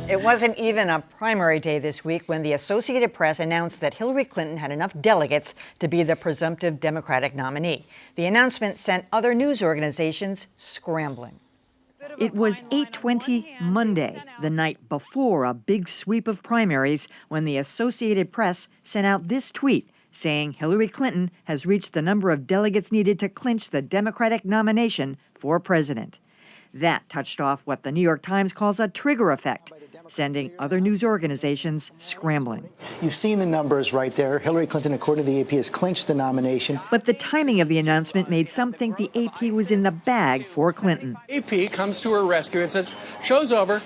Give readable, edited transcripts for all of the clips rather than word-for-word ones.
It wasn't even a primary day this week when the Associated Press announced that Hillary Clinton had enough delegates to be the presumptive Democratic nominee. The announcement sent other news organizations scrambling. It was 8:20 Monday, the night before a big sweep of primaries, when the Associated Press sent out this tweet saying Hillary Clinton has reached the number of delegates needed to clinch the Democratic nomination for president. That touched off what the New York Times calls a trigger effect, sending other news organizations scrambling. You've seen the numbers right there. Hillary Clinton, according to the AP, has clinched the nomination. But the timing of the announcement made some think the AP was in the bag for Clinton. AP comes to her rescue and says, show's over.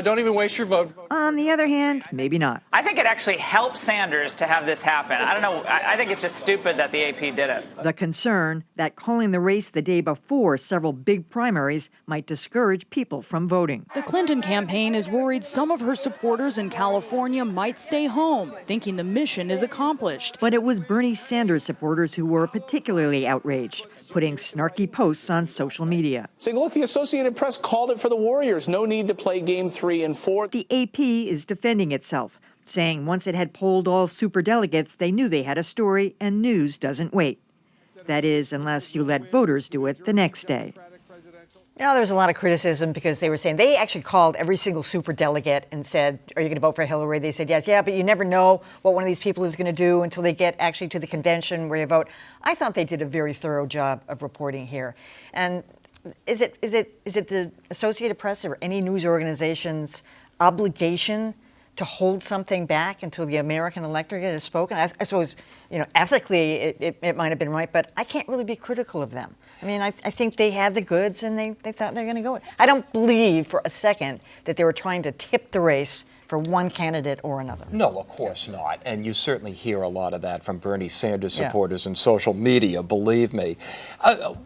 Don't even waste your vote. On the other hand, maybe not. I think it actually helped Sanders to have this happen. I don't know. I think it's just stupid that the AP did it. The concern that calling the race the day before several big primaries might discourage people from voting. The Clinton campaign is worried some of her supporters in California might stay home, thinking the mission is accomplished. But it was Bernie Sanders supporters who were particularly outraged, putting snarky posts on social media. Saying, look, the Associated Press called it for the Warriors. No need to play game 3 and 4. The AP is defending itself, saying once it had polled all superdelegates, they knew they had a story, and news doesn't wait. That is, unless you let voters do it the next day. You know, there was a lot of criticism because they were saying they actually called every single superdelegate and said, are you going to vote for Hillary? They said, yes. Yeah, but you never know what one of these people is going to do until they get actually to the convention where you vote. I thought they did a very thorough job of reporting here. And is it the Associated Press or any news organization's obligation to hold something back until the American electorate has spoken? I suppose, you know, ethically it might have been right, but I can't really be critical of them. I mean, I think they had the goods and they thought they were going to go. I don't believe for a second that they were trying to tip the race for one candidate or another. No, of course not. And you certainly hear a lot of that from Bernie Sanders supporters in social media, believe me.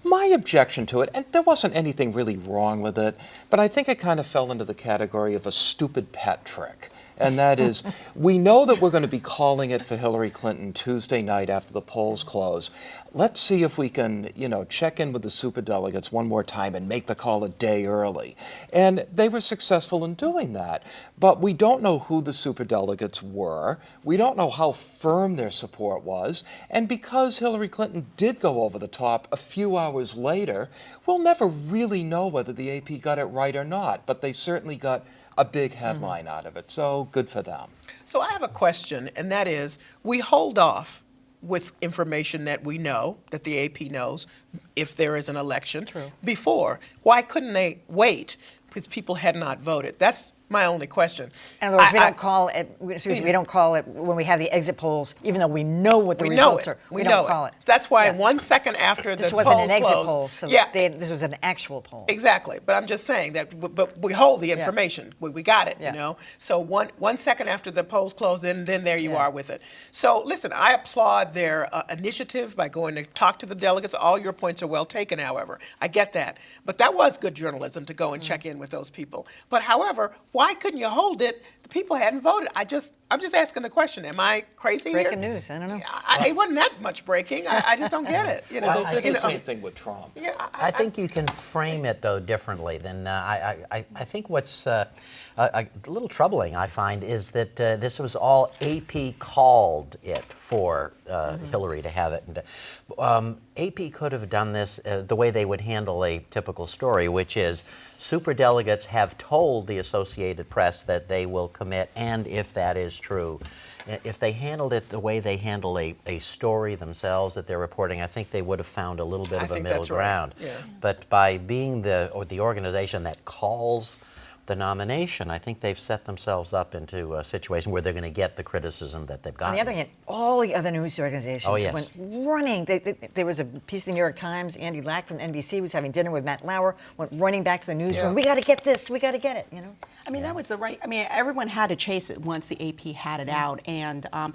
My objection to it, and there wasn't anything really wrong with it, but I think it kind of fell into the category of a stupid pet trick. And that is, we know that we're going to be calling it for Hillary Clinton Tuesday night after the polls close. Let's see if we can, you know, check in with the superdelegates one more time and make the call a day early. And they were successful in doing that. But we don't know who the superdelegates were. We don't know how firm their support was. And because Hillary Clinton did go over the top a few hours later, we'll never really know whether the AP got it right or not. But they certainly got a big headline out of it. So good for them. So I have a question, and that is, we hold off with information that we know, that the AP knows, if there is an election before. Why couldn't they wait? Because people had not voted. That's my only question. In other words, we don't call it. We don't call it when we have the exit polls, even though we know what the results are. We don't call it. That's why 1 second after the polls closed. This wasn't an exit closed, poll, so this was an actual poll. Exactly, but I'm just saying that. But we hold the information. We got it, you know. So one second after the polls closed, then there you are with it. So listen, I applaud their initiative by going to talk to the delegates. All your points are well taken. However, I get that, but that was good journalism to go and check in with those people. But however, why couldn't you hold it? The people hadn't voted. I'm just asking the question. Am I crazy here? Breaking news. I don't know. It wasn't that much breaking. I just don't get it. You know, I think the same thing with Trump. Yeah, I think you can frame it though differently than I think what's a little troubling, I find, is that this was all AP called it for Hillary to have it. AP could have done this the way they would handle a typical story, which is superdelegates have told the Associated Press that they will commit, and if that is true, if they handled it the way they handle a story themselves that they're reporting, I think they would have found a little bit of a middle ground. Right. Yeah. But by being the organization that calls the nomination, I think they've set themselves up into a situation where they're going to get the criticism that they've gotten. On the other hand, all the other news organizations went running. There was a piece in the New York Times, Andy Lack from NBC was having dinner with Matt Lauer, went running back to the newsroom. We got to get this, we got to get it, you know. I mean, that was the right, I mean, everyone had to chase it once the AP had it out. And I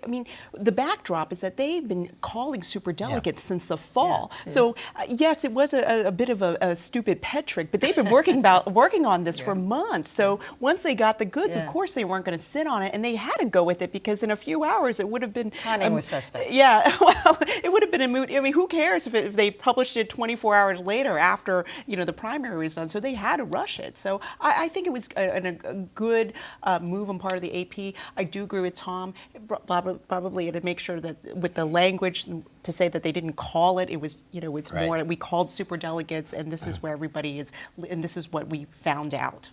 mean, the backdrop is that they've been calling superdelegates since the fall. So yes, it was a bit of a stupid pet trick, but they've been working on on this for months. So once they got the goods, of course they weren't going to sit on it, and they had to go with it because in a few hours it would have been timing was suspect. Yeah, well, it would have been a moot. I mean, who cares if they published it 24 hours later after the primary was done? So they had to rush it. So I think it was a good move on part of the AP. I do agree with Tom. Probably to make sure that with the language to say that they didn't call it, it was it's more we called superdelegates, and this is where everybody is, and this is what we found out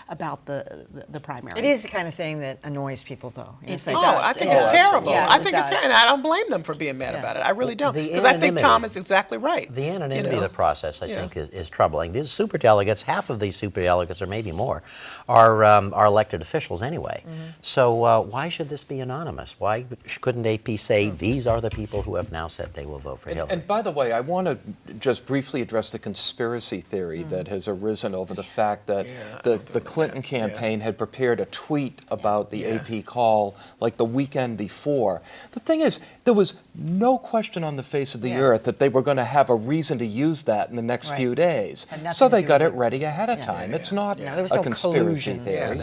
about the primary. It is the kind of thing that annoys people, though. I think it's terrible. I think it's terrible, and I don't blame them for being mad about it. I really don't, because I think Tom is exactly right. The anonymity of the process, I think, is troubling. These superdelegates, half of these superdelegates, or maybe more, are elected officials anyway. So why should this be anonymous? Why couldn't AP say these are the people who have now said they will vote for Hillary? And by the way, I want to just briefly address the conspiracy theory that has arisen over the fact that the Clinton campaign had prepared a tweet about the AP call like the weekend before. The thing is, there was no question on the face of the earth that they were going to have a reason to use that in the next few days. So they got it ready ahead of time. It's not a conspiracy theory.